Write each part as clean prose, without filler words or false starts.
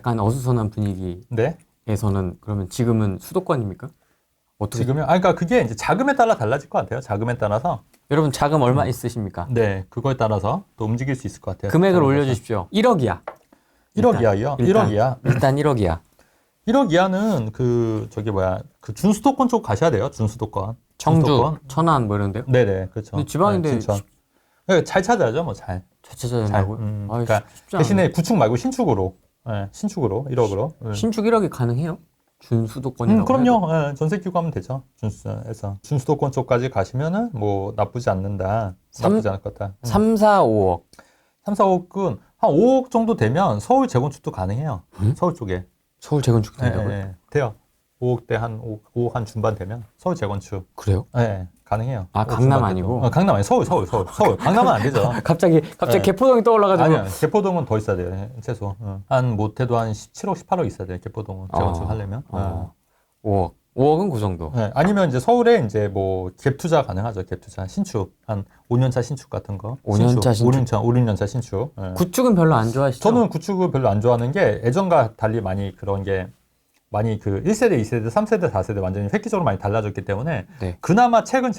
약간 어수선한 분위기에서는 네. 그러면 지금은 수도권입니까? 어떻게? 지금요? 그러니까 그게 이제 자금에 따라 달라질 것 같아요. 자금에 따라서. 여러분 자금 얼마 있으십니까? 네, 그거에 따라서 또 움직일 수 있을 것 같아요. 금액을 올려주십시오. 1억이야. 1억 이하요? 1억 이하? 일단 1억 이하. 1억 이하는 그 준수도권 쪽 가셔야 돼요. 준수도권. 청주, 준수도권. 천안 뭐 이런데요? 네네, 그렇죠. 근데 지방인데 네, 진천. 네, 잘 찾아야죠, 뭐 잘. 자체자 된다고요? 그러니까 대신에 구축 말고 신축으로, 네, 신축으로 1억으로. 신축 1억이 가능해요? 준수도권이라고 그럼요. 네, 전세 끼고 하면 되죠. 준수에서 준수도권 쪽까지 가시면은 뭐 나쁘지 않는다. 나쁘지 않을 것 같다. 3, 4, 5억. 3, 4, 5억은 한 5억 정도 되면 서울 재건축도 가능해요. 서울 쪽에. 서울 재건축 된다고요? 네, 돼요. 5억대 한 5억 한 중반 되면 서울 재건축. 그래요? 네, 가능해요. 아, 강남 아니고? 강남 아니 서울. 강남은 안 되죠. 갑자기 네. 개포동이 떠올라가지고. 아니야, 개포동은 더 있어야 돼요. 최소. 한 못해도 한 17억, 18억 있어야 돼요. 개포동은 재건축 하려면. 5억. 5억은 그 정도. 네, 아니면 이제 서울에 이제 뭐 갭 투자 가능하죠. 갭 투자. 신축. 한 5년차 신축 같은 거. 5년차 신축. 5, 6년차 신축. 네. 구축은 별로 안 좋아하시죠? 저는 구축을 별로 안 좋아하는 게 예전과 달리 많이 그런 게 많이 그 1세대, 2세대, 3세대, 4세대 완전히 획기적으로 많이 달라졌기 때문에 네. 그나마 최근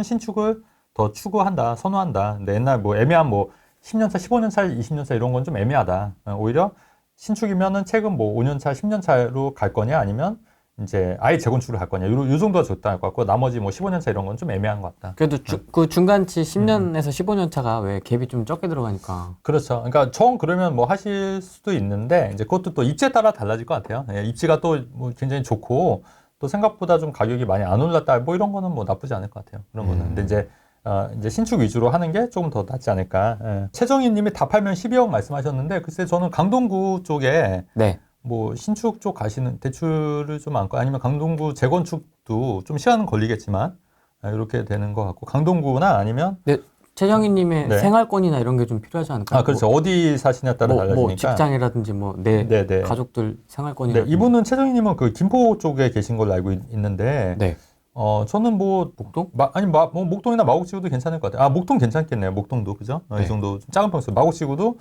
신축을 더 추구한다, 선호한다. 근데 옛날 뭐 애매한 뭐 10년차, 15년차, 20년차 이런 건 좀 애매하다. 오히려 신축이면은 최근 뭐 5년차, 10년차로 갈 거냐 아니면 이제 아예 재건축으로 갈 거냐. 요 정도가 좋다 할 것 같고 나머지 뭐 15년차 이런 건 좀 애매한 것 같다. 그래도 그 중간치 10년에서 15년 차가 왜 갭이 좀 적게 들어가니까. 그렇죠. 그러니까 그러면 뭐 하실 수도 있는데 이제 그것도 또 입지에 따라 달라질 것 같아요. 예, 입지가 또 뭐 굉장히 좋고 또 생각보다 좀 가격이 많이 안 올랐다. 뭐 이런 거는 뭐 나쁘지 않을 것 같아요. 그런 거는. 근데 이제 신축 위주로 하는 게 조금 더 낫지 않을까. 예. 최정희 님이 다 팔면 12억 말씀하셨는데 글쎄 저는 강동구 쪽에 네. 뭐 신축 쪽 가시는 대출을 좀 안고 아니면 강동구 재건축도 좀 시간은 걸리겠지만 이렇게 되는 것 같고 강동구나 아니면 네. 최정희님의 네. 생활권이나 이런 게 좀 필요하지 않을까요? 아 그렇죠. 어디 사시냐에 따라 달라지니까. 뭐 직장이라든지 뭐 내 네네. 가족들 생활권이나. 네, 이분은 최정희님은 그 김포 쪽에 계신 걸로 알고 있는데, 네. 저는 뭐 목동? 뭐 목동이나 마곡지구도 괜찮을 것 같아요. 아 목동 괜찮겠네요. 목동도 그죠? 네. 이 정도 좀 작은 평수. 마곡지구도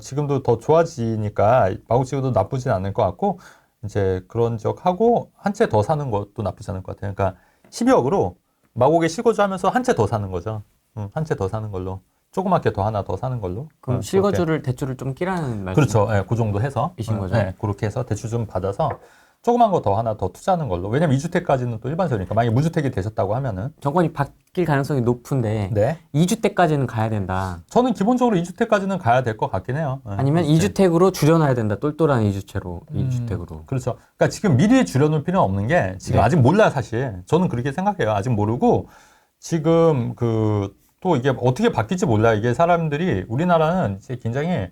지금도 더 좋아지니까 마곡지구도 나쁘진 않을 것 같고 이제 그런 지역 하고 한 채 더 사는 것도 나쁘지 않을 것 같아요. 그러니까 12억으로 마곡에 실거주하면서 한 채 더 사는 거죠. 한 채 더 사는 걸로. 조그맣게 더 하나 더 사는 걸로. 그럼 실거주를 대출을 좀 끼라는 말씀. 그렇죠. 예, 그 정도 해서. 이신 거죠? 예, 그렇게 해서 대출 좀 받아서 조그만 거 더 하나 더 투자하는 걸로. 왜냐면 2주택까지는 또 일반세니까. 만약에 무주택이 되셨다고 하면은. 정권이 바뀔 가능성이 높은데 네. 2주택까지는 가야 된다. 저는 기본적으로 2주택까지는 가야 될 것 같긴 해요. 예, 아니면 2주택으로 줄여놔야 된다. 똘똘한 2주택으로. 그렇죠. 그러니까 지금 미리 줄여놓을 필요는 없는 게 지금 네. 아직 몰라요, 사실. 저는 그렇게 생각해요. 아직 모르고 지금 또 이게 어떻게 바뀔지 몰라요. 이게 사람들이 우리나라는 이제 굉장히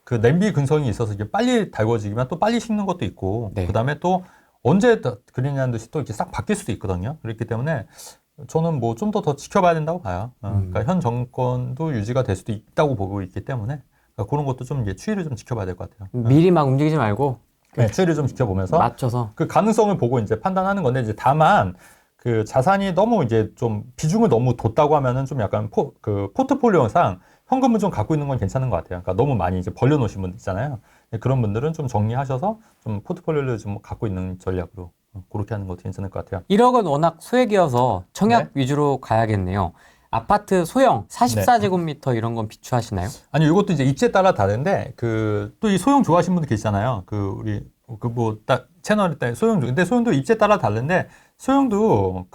그 냄비 근성이 있어서 이게 빨리 달궈지면 또 빨리 식는 것도 있고 네. 그다음에 또 언제 그리냐는 듯이 또 이렇게 싹 바뀔 수도 있거든요. 그렇기 때문에 저는 뭐 좀 더 지켜봐야 된다고 봐요. 그러니까 현 정권도 유지가 될 수도 있다고 보고 있기 때문에 그러니까 그런 것도 좀 이제 추이를 좀 지켜봐야 될 것 같아요. 미리 막 움직이지 말고 네, 추이를 좀 지켜보면서 맞춰서. 그 가능성을 보고 이제 판단하는 건데 이제 다만 그 자산이 너무 이제 좀 비중을 너무 뒀다고 하면은 좀 약간 포트폴리오상 현금을 좀 갖고 있는 건 괜찮은 것 같아요. 그러니까 너무 많이 이제 벌려놓으신 분들 있잖아요. 그런 분들은 좀 정리하셔서 좀 포트폴리오를 좀 갖고 있는 전략으로 그렇게 하는 것도 괜찮을 것 같아요. 1억은 워낙 소액이어서 청약 네. 위주로 가야겠네요. 아파트 소형 44제곱미터 이런 건 비추하시나요? 아니 이것도 이제 입지에 따라 다른데 또 이 소형 좋아하시는 분들 계시잖아요. 우리 뭐 딱 채널에 따라 소형 근데 소형도 입지에 따라 다른데 소형도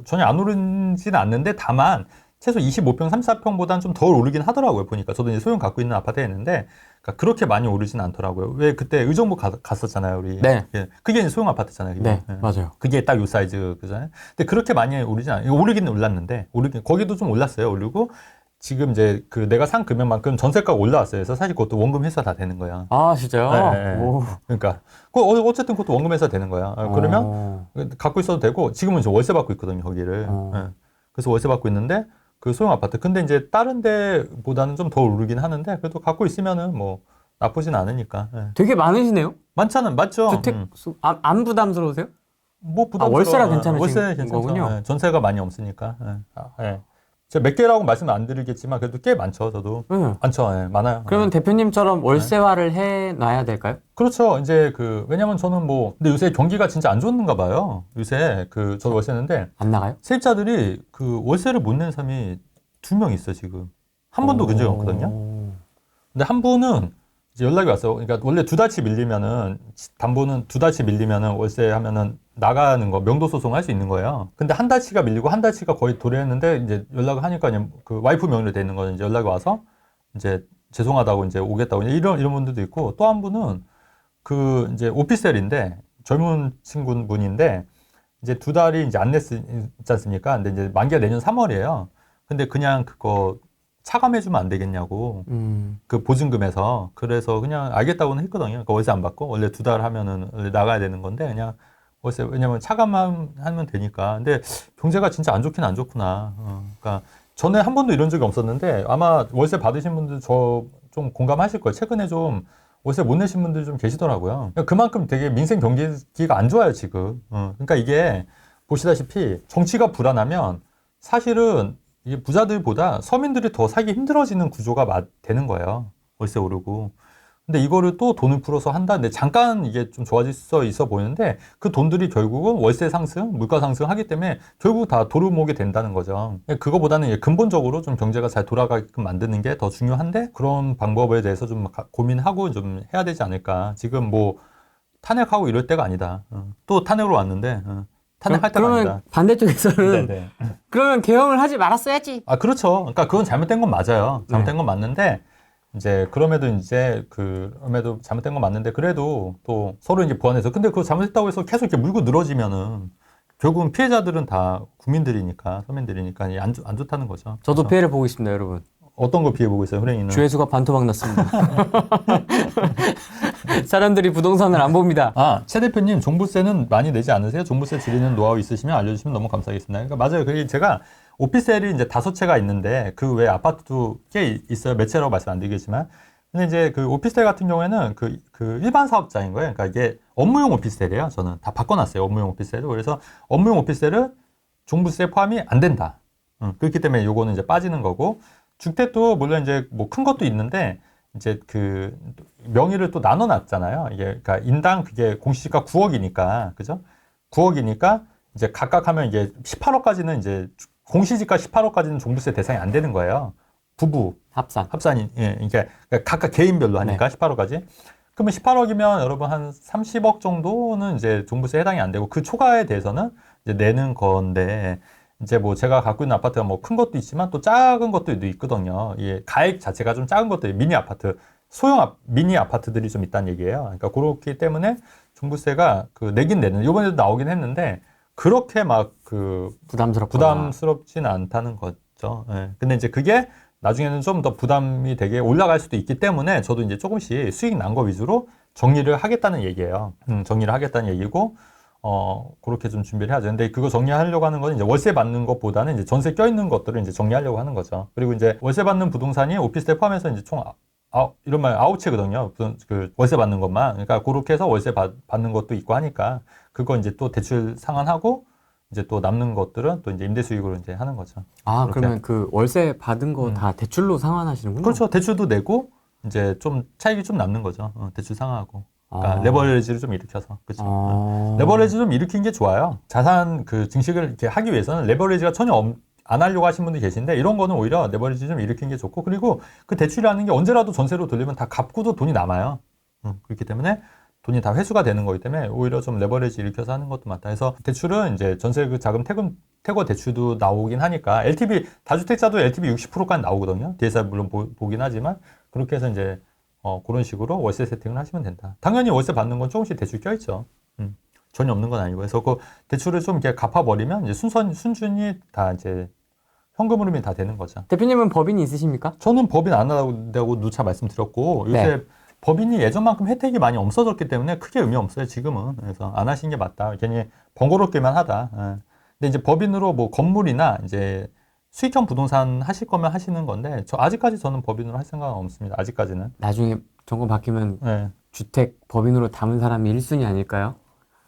전혀 안 오르지는 않는데 다만 최소 25평, 34평보다는 좀 덜 오르긴 하더라고요. 보니까 저도 이제 소형 갖고 있는 아파트에 있는데 그러니까 그렇게 많이 오르진 않더라고요. 왜 그때 의정부 갔었잖아요, 우리. 네. 예. 그게 이제 소형 아파트잖아요. 그게. 네, 예. 맞아요. 그게 딱 요 사이즈 그잖아요. 근데 그렇게 많이 오르진 않아요. 오르기는 올랐는데 거기도 좀 올랐어요. 오르고 지금 이제 내가 산 금액만큼 전세가가 올라왔어요. 그래서 사실 그것도 원금 회수가 다 되는 거야. 아, 진짜요? 네, 네. 오. 그러니까 어쨌든 그것도 원금 회수가 되는 거야. 그러면 갖고 있어도 되고 지금은 이제 월세 받고 있거든요, 거기를. 예. 그래서 월세 받고 있는데 그 소형 아파트. 근데 이제 다른 데보다는 좀 더 오르긴 하는데 그래도 갖고 있으면은 뭐 나쁘진 않으니까. 예. 되게 많으시네요? 맞죠? 주택 안 부담스러우세요? 뭐 부담스러워. 월세라 괜찮으신 월세 괜찮죠. 거군요. 예. 전세가 많이 없으니까. 예. 제가 몇 개라고 말씀 안 드리겠지만 그래도 꽤 많죠. 저도 응. 많죠. 예, 많아요. 그러면 대표님처럼 월세화를 해놔야 될까요? 그렇죠. 이제 왜냐면 저는 뭐 근데 요새 경기가 진짜 안 좋은가 봐요. 요새 저 월세는데 안 나가요? 세입자들이 월세를 못 내는 사람이 2명 있어 지금. 한 분도 그 적이 없거든요. 근데 한 분은 이제 연락이 왔어요. 그러니까 원래 2달치 밀리면은 담보는 2달치 밀리면은 월세 하면은 나가는 거 명도 소송을 할 수 있는 거예요. 근데 한 달치가 밀리고 한 달치가 거의 도래했는데 이제 연락을 하니까 그냥 와이프 명의로 돼 있는 거는 이제 연락이 와서 이제 죄송하다고 이제 오겠다고 이런 분들도 있고 또 한 분은 이제 오피스텔인데 젊은 친구분인데 이제 2달이 이제 안 냈지 않습니까? 근데 이제 만기가 내년 3월이에요. 근데 그냥 그거 차감해주면 안 되겠냐고. 그 보증금에서. 그래서 그냥 알겠다고는 했거든요. 그러니까 월세 안 받고. 원래 2달 하면은 원래 나가야 되는 건데, 그냥 월세, 왜냐면 차감만 하면 되니까. 근데 경제가 진짜 안 좋긴 안 좋구나. 그러니까 전에 한 번도 이런 적이 없었는데, 아마 월세 받으신 분들 저 좀 공감하실 거예요. 최근에 좀 월세 못 내신 분들이 좀 계시더라고요. 그러니까 그만큼 되게 민생 경기가 안 좋아요, 지금. 그러니까 이게 보시다시피 정치가 불안하면 사실은 이게 부자들보다 서민들이 더 살기 힘들어지는 구조가 되는 거예요. 월세 오르고. 근데 이거를 또 돈을 풀어서 한다는데 잠깐 이게 좀 좋아질 수 있어 보이는데 그 돈들이 결국은 월세 상승, 물가 상승 하기 때문에 결국 다 도루묵이 된다는 거죠. 그거보다는 이제 근본적으로 좀 경제가 잘 돌아가게끔 만드는 게 더 중요한데 그런 방법에 대해서 좀 고민하고 좀 해야 되지 않을까. 지금 뭐 탄핵하고 이럴 때가 아니다. 또 탄핵으로 왔는데 탄핵할 때가 그러면 아니다. 반대쪽에서는 네네. 그러면 개헌을 하지 말았어야지. 아, 그렇죠. 그러니까 그건 잘못된 건 맞아요. 잘못된 건 맞는데, 이제, 그럼에도 잘못된 건 맞는데, 그래도 또 서로 이제 보완해서, 근데 그거 잘못했다고 해서 계속 이렇게 물고 늘어지면은, 결국은 피해자들은 다 국민들이니까, 서민들이니까, 안 좋다는 거죠. 저도 그래서 피해를 보고 있습니다, 여러분. 어떤 거 피해 보고 있어요, 흐랭이는? 조회수가 반토막 났습니다. 사람들이 부동산을 안 봅니다. 아, 최 대표님, 종부세는 많이 내지 않으세요? 종부세 줄이는 노하우 있으시면 알려주시면 너무 감사하겠습니다. 그러니까 맞아요. 그게 제가 오피스텔이 이제 5채가 있는데 그 외에 아파트도 꽤 있어요. 몇 채라고 말씀 안 드리겠지만. 근데 이제 오피스텔 같은 경우에는 일반 사업자인 거예요. 그러니까 이게 업무용 오피스텔이에요. 저는 다 바꿔놨어요. 업무용 오피스텔을. 그래서 업무용 오피스텔은 종부세 포함이 안 된다. 그렇기 때문에 요거는 이제 빠지는 거고. 주택도 물론 이제 뭐 큰 것도 있는데 이제 명의를 또 나눠놨잖아요. 이게 그러니까 인당 그게 공시지가 9억이니까 그죠? 9억이니까 이제 각각 하면 이게 18억까지는 이제 공시지가 18억까지는 종부세 대상이 안 되는 거예요. 부부 합산이 예, 그러니까 각각 개인별로 하니까 네. 18억까지. 그러면 18억이면 여러분 한 30억 정도는 이제 종부세 해당이 안 되고 그 초과에 대해서는 이제 내는 건데 이제 뭐 제가 갖고 있는 아파트가 뭐 큰 것도 있지만 또 작은 것들도 있거든요. 이 가액 자체가 좀 작은 것들, 미니 아파트, 미니 아파트들이 좀 있다는 얘기예요. 그러니까 그렇기 때문에 종부세가 내긴 내는, 요번에도 나오긴 했는데 그렇게 막 부담스럽진 않다는 거죠. 예. 근데 이제 그게 나중에는 좀 더 부담이 되게 올라갈 수도 있기 때문에 저도 이제 조금씩 수익 난 거 위주로 정리를 하겠다는 얘기예요. 정리를 하겠다는 얘기고, 그렇게 좀 준비를 해야죠. 근데 그거 정리하려고 하는 건 이제 월세 받는 것보다는 이제 전세 껴있는 것들을 이제 정리하려고 하는 거죠. 그리고 이제 월세 받는 부동산이 오피스텔 포함해서 이제 총 이런 말 9채거든요. 월세 받는 것만. 그러니까 그렇게 해서 월세 받는 것도 있고 하니까 그거 이제 또 대출 상환하고 이제 또 남는 것들은 또 이제 임대 수익으로 이제 하는 거죠. 아, 그렇게. 그러면 그 월세 받은 거 다 대출로 상환하시는군요? 그렇죠. 대출도 내고 이제 좀 차익이 좀 남는 거죠. 대출 상환하고. 그러니까 레버리지를 좀 일으켜서. 그렇죠. 레버리지 좀 일으킨 게 좋아요. 자산 증식을 이렇게 하기 위해서는 레버리지가 전혀 안 하려고 하신 분들이 계신데 이런 거는 오히려 레버리지 좀 일으킨 게 좋고 그리고 그 대출이라는 게 언제라도 전세로 돌리면 다 갚고도 돈이 남아요. 그렇기 때문에 돈이 다 회수가 되는 거기 때문에 오히려 좀 레버리지 일으켜서 하는 것도 맞다. 그래서 대출은 이제 전세 자금 태거 대출도 나오긴 하니까 LTV 다주택자도 LTV 60%까지 나오거든요. DSR 물론 보긴 하지만 그렇게 해서 이제 그런 식으로 월세 세팅을 하시면 된다. 당연히 월세 받는 건 조금씩 대출 껴있죠. 전혀 없는 건 아니고. 그래서 그 대출을 좀 이렇게 갚아버리면 이제 순준히 다 이제 현금 흐름이 다 되는 거죠. 대표님은 법인이 있으십니까? 저는 법인 안 한다고 누차 말씀드렸고, 요새 법인이 예전만큼 혜택이 많이 없어졌기 때문에 크게 의미 없어요, 지금은. 그래서 안 하신 게 맞다. 괜히 번거롭게만 하다. 근데 이제 법인으로 뭐 건물이나 이제 수익형 부동산 하실 거면 하시는 건데, 아직까지 저는 법인으로 할 생각은 없습니다. 아직까지는. 나중에 정권 바뀌면 주택 법인으로 담은 사람이 1순위 아닐까요?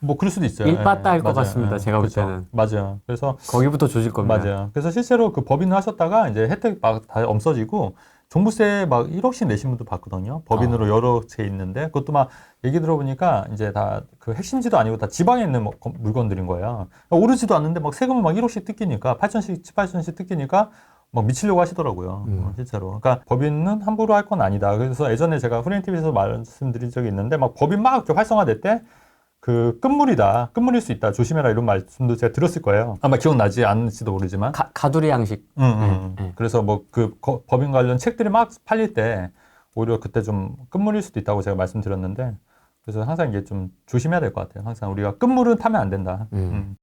뭐 그럴 수도 있어요. 일빠따 할 것 맞아요. 같습니다. 제가 볼 그렇죠. 때는. 맞아요. 그래서 거기부터 조질 겁니다. 맞아요. 그래서 실제로 그 법인을 하셨다가 이제 혜택 막 다 없어지고 종부세 막 1억씩 내신 분도 봤거든요. 법인으로 여러 채 있는데 그것도 막 얘기 들어보니까 이제 다 그 핵심지도 아니고 다 지방에 있는 뭐 물건들인 거예요. 오르지도 않는데 막 세금을 막 1억씩 뜯기니까 8천씩, 7,8천씩 뜯기니까 막 미치려고 하시더라고요. 실제로. 그러니까 법인은 함부로 할 건 아니다. 그래서 예전에 제가 후레인TV에서 말씀드린 적이 있는데 막 법인 막 이렇게 활성화될 때 그 끝물이다. 끝물일 수 있다. 조심해라. 이런 말씀도 제가 들었을 거예요. 아마 기억나지 않을지도 모르지만. 가두리 양식. 그래서 뭐 그 법인 관련 책들이 막 팔릴 때 오히려 그때 좀 끝물일 수도 있다고 제가 말씀드렸는데 그래서 항상 이게 좀 조심해야 될 것 같아요. 항상 우리가 끝물은 타면 안 된다.